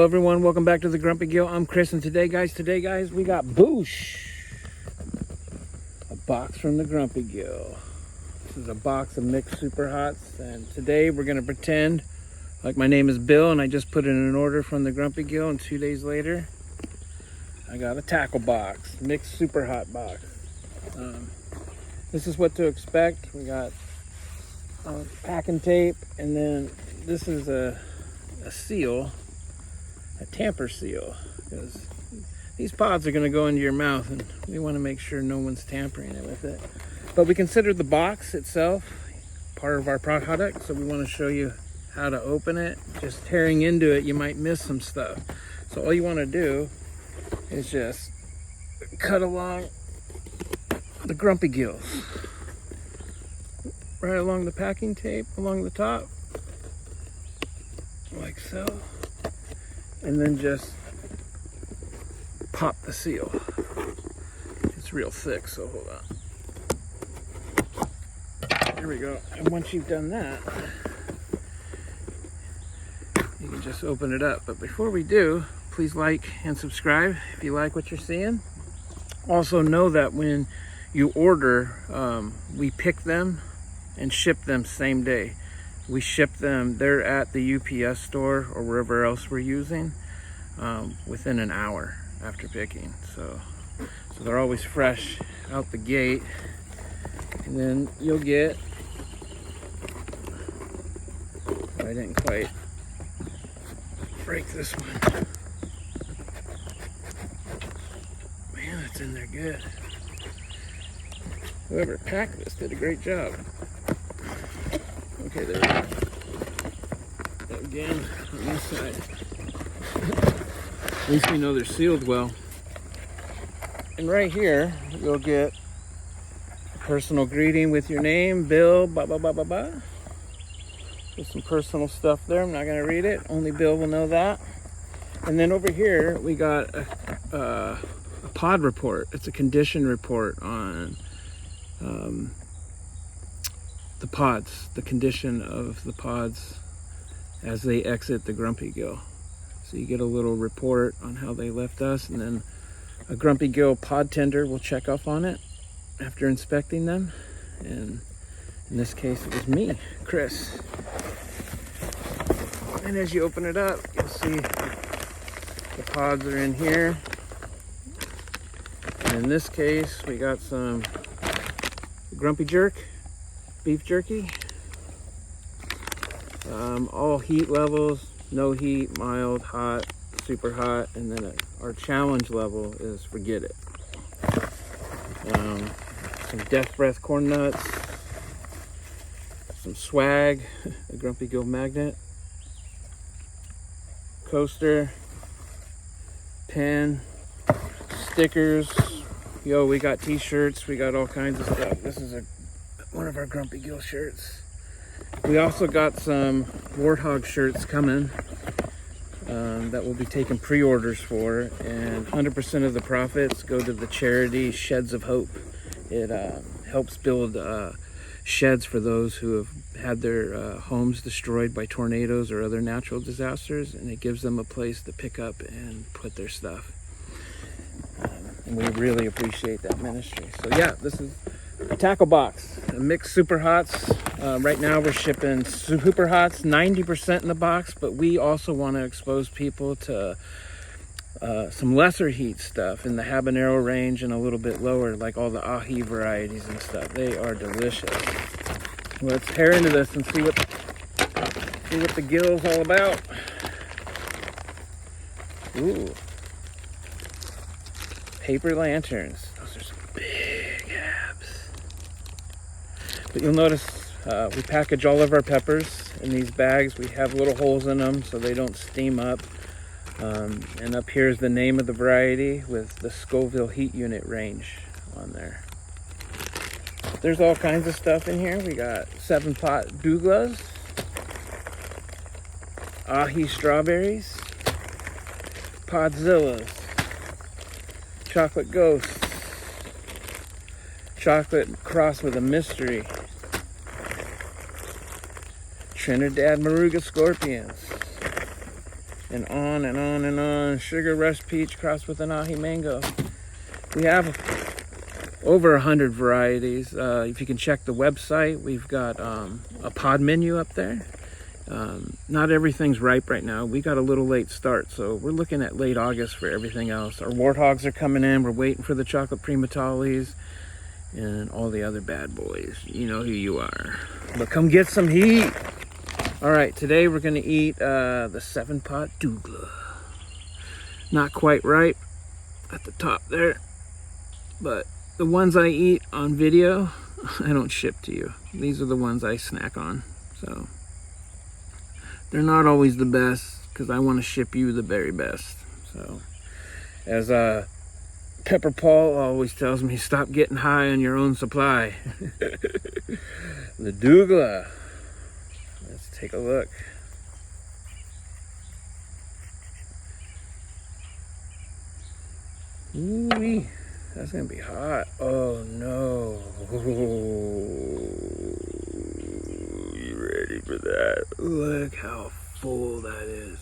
Hello everyone, welcome back to the Grumpy Gill. I'm Chris, and today guys, we got Boosh, a box from the Grumpy Gill. This is a box of mixed super hots, and today we're gonna pretend like my name is Bill and I just put in an order from the Grumpy Gill, and 2 days later I got a tackle box, mixed super hot box. This is what to expect. We got packing tape, and then this is a seal, a tamper seal, because these pods are going to go into your mouth and we want to make sure no one's tampering it with it. But we consider the box itself part of our product, so we want to show you how to open it. Just tearing into it, you might miss some stuff. So all you want to do is just cut along the Grumpy Gills, right along the packing tape, along the top, like so. And then just pop the seal. It's real thick, so hold on. There we go. And once you've done that, you can just open it up. But before we do, please like and subscribe if you like what you're seeing. Also know that when you order, we pick them and ship them same day. We ship them, they're at the UPS store or wherever else we're using, within an hour after picking. So they're always fresh out the gate. And then you'll get, I didn't quite break this one. Man, it's in there good. Whoever packed this did a great job. Okay, there we go. Again, on this side. At least we know they're sealed well. And right here, you'll get a personal greeting with your name, Bill, blah, blah, blah, blah, blah. There's some personal stuff there. I'm not going to read it. Only Bill will know that. And then over here, we got a pod report. It's a condition report on the pods, the condition of the pods as they exit the Grumpy Gill. So you get a little report on how they left us, and then a Grumpy Gill pod tender will check up on it after inspecting them. And in this case, it was me, Chris. And as you open it up, you'll see the pods are in here. And in this case, we got some Grumpy Jerk beef jerky, all heat levels, no heat, mild, hot, super hot, and then our challenge level is forget it. Some Death Breath corn nuts, some swag, a Grumpy Gill magnet, coaster, pen, stickers. Yo, we got t-shirts, we got all kinds of stuff. This is one of our Grumpy Gill shirts. We also got some Warthog shirts coming that we'll be taking pre-orders for, and 100% of the profits go to the charity Sheds of Hope. It helps build sheds for those who have had their homes destroyed by tornadoes or other natural disasters, and it gives them a place to pick up and put their stuff. And we really appreciate that ministry. So yeah, this is a tackle box, a mixed super hots. Right now we're shipping super hots, 90% in the box, but we also want to expose people to some lesser heat stuff in the habanero range and a little bit lower, like all the ahi varieties and stuff. They are delicious. Let's tear into this and see what the gill's all about. Ooh, paper lanterns. Those are some big abs. But you'll notice we package all of our peppers in these bags. We have little holes in them so they don't steam up. And up here is the name of the variety with the Scoville heat unit range on there. There's all kinds of stuff in here. We got 7 Pot Douglahs, ahi strawberries, Podzillas, chocolate ghosts, chocolate crossed with a mystery, Trinidad Moruga scorpions, and on and on and on. Sugar Rush Peach crossed with an ahi mango. We have over 100 varieties. If you can check the website, we've got a pod menu up there. Not everything's ripe right now. We got a little late start, so we're looking at late August for everything else. Our warthogs are coming in. We're waiting for the chocolate primatalis and all the other bad boys. You know who you are. But come get some heat. All right, today we're gonna eat the 7 Pot Douglah. Not quite ripe at the top there, but the ones I eat on video, I don't ship to you. These are the ones I snack on. So they're not always the best because I want to ship you the very best. So as Pepper Paul always tells me, stop getting high on your own supply. The Douglah. Let's take a look. Ooh-wee. That's gonna be hot. Oh no. You ready for that? Look how full that is.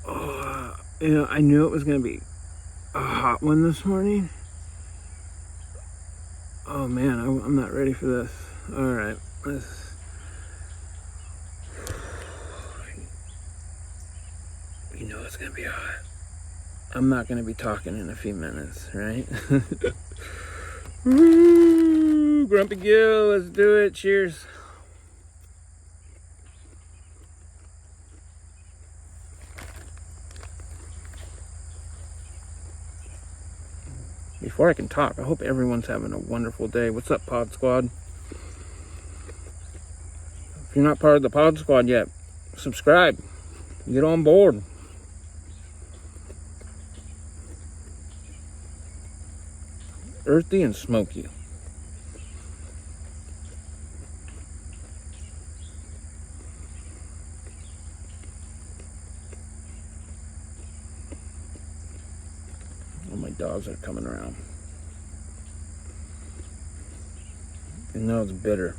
Oh, you know, I knew it was gonna be a hot one this morning. Oh man, I'm not ready for this. All right, you know it's gonna be hot. I'm not going to be talking in a few minutes, right? Woo, Grumpy Gill, let's do it. Cheers. Before I can talk, I hope everyone's having a wonderful day. What's up, Pod Squad? If you're not part of the Pod Squad yet, subscribe. Get on board. Earthy and smoky. Oh, my dogs are coming around. You know it's bitter.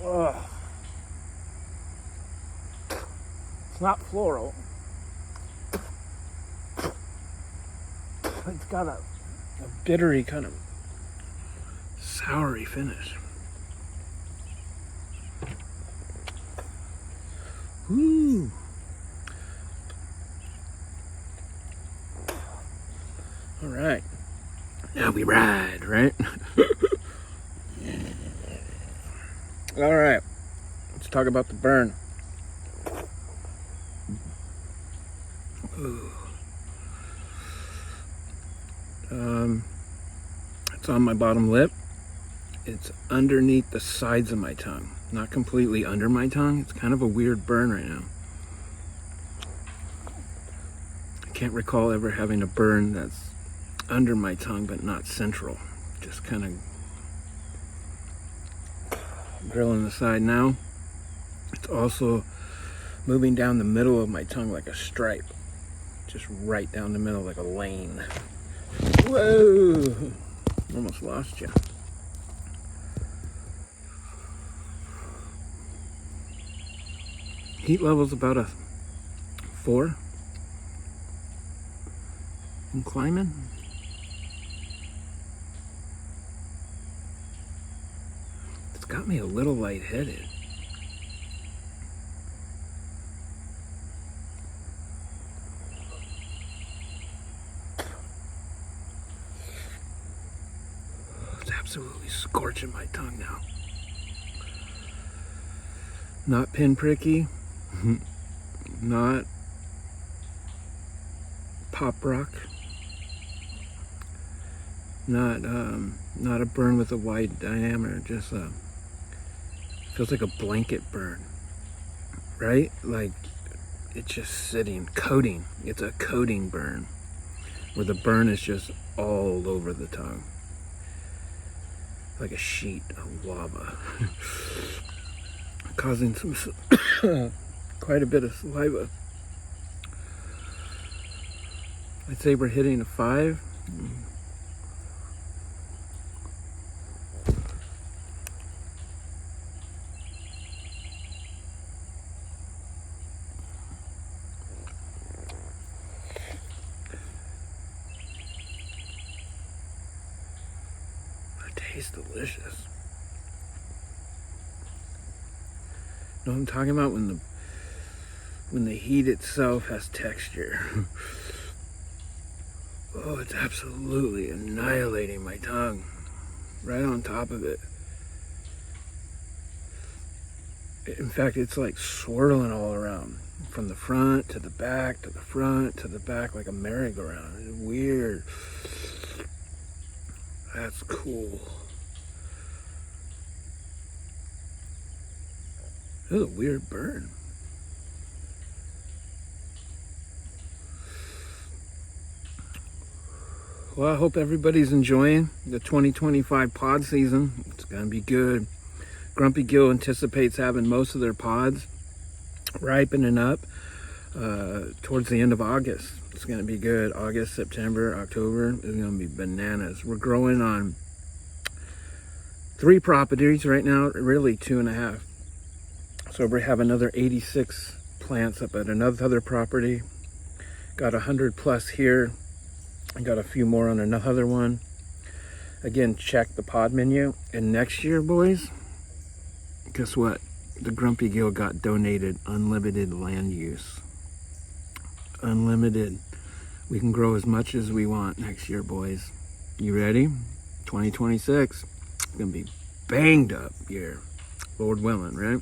Ugh. It's not floral. It's got a bittery kind of soury finish. Woo. All right. Now we ride, right? All right, let's talk about the burn. Ooh. It's on my bottom lip. It's underneath the sides of my tongue, not completely under my tongue. It's kind of a weird burn right now. I can't recall ever having a burn that's under my tongue but not central. Just kind of grilling the side now. It's also moving down the middle of my tongue like a stripe. Just right down the middle like a lane. Whoa! Almost lost you. Heat level's about a 4. I'm climbing. It's got me a little lightheaded. It's absolutely scorching my tongue now. Not pinpricky, not pop rock. Not a burn with a wide diameter, just feels like a blanket burn, right? Like it's just sitting, coating. It's a coating burn where the burn is just all over the tongue, like a sheet of lava, causing some quite a bit of saliva. I'd say we're hitting a 5. It tastes delicious. You know what I'm talking about? When the heat itself has texture. Oh, it's absolutely annihilating my tongue. Right on top of it. In fact, it's like swirling all around. From the front to the back, to the front to the back, like a merry-go-round. It's weird. That's cool. This is a weird burn. Well, I hope everybody's enjoying the 2025 pod season. It's going to be good. Thegrumpygill anticipates having most of their pods ripening up towards the end of August. It's going to be good. August, September, October is going to be bananas. We're growing on 3 properties right now, really 2.5. So we have another 86 plants up at another property. Got 100 plus here. I got a few more on another one. Again, check the pod menu. And next year, boys, guess what? The Thegrumpygill got donated unlimited land use. Unlimited. We can grow as much as we want next year, boys. You ready? 2026. It's gonna be banged up year. Lord willing, right?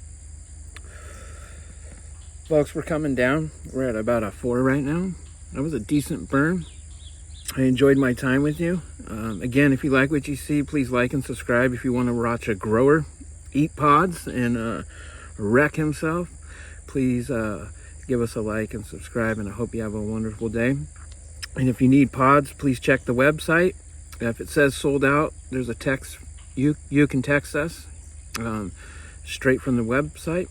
Folks, we're coming down. We're at about a 4 right now. That was a decent burn. I enjoyed my time with you. Again, if you like what you see, please like and subscribe. If you want to watch a grower eat pods and wreck himself, please give us a like and subscribe, and I hope you have a wonderful day. And if you need pods, please check the website. If it says sold out, there's a text. You can text us straight from the website.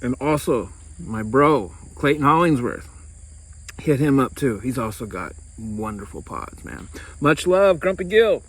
And also, my bro, Clayton Hollingsworth, hit him up too. He's also got wonderful pods, man. Much love, Thegrumpygill.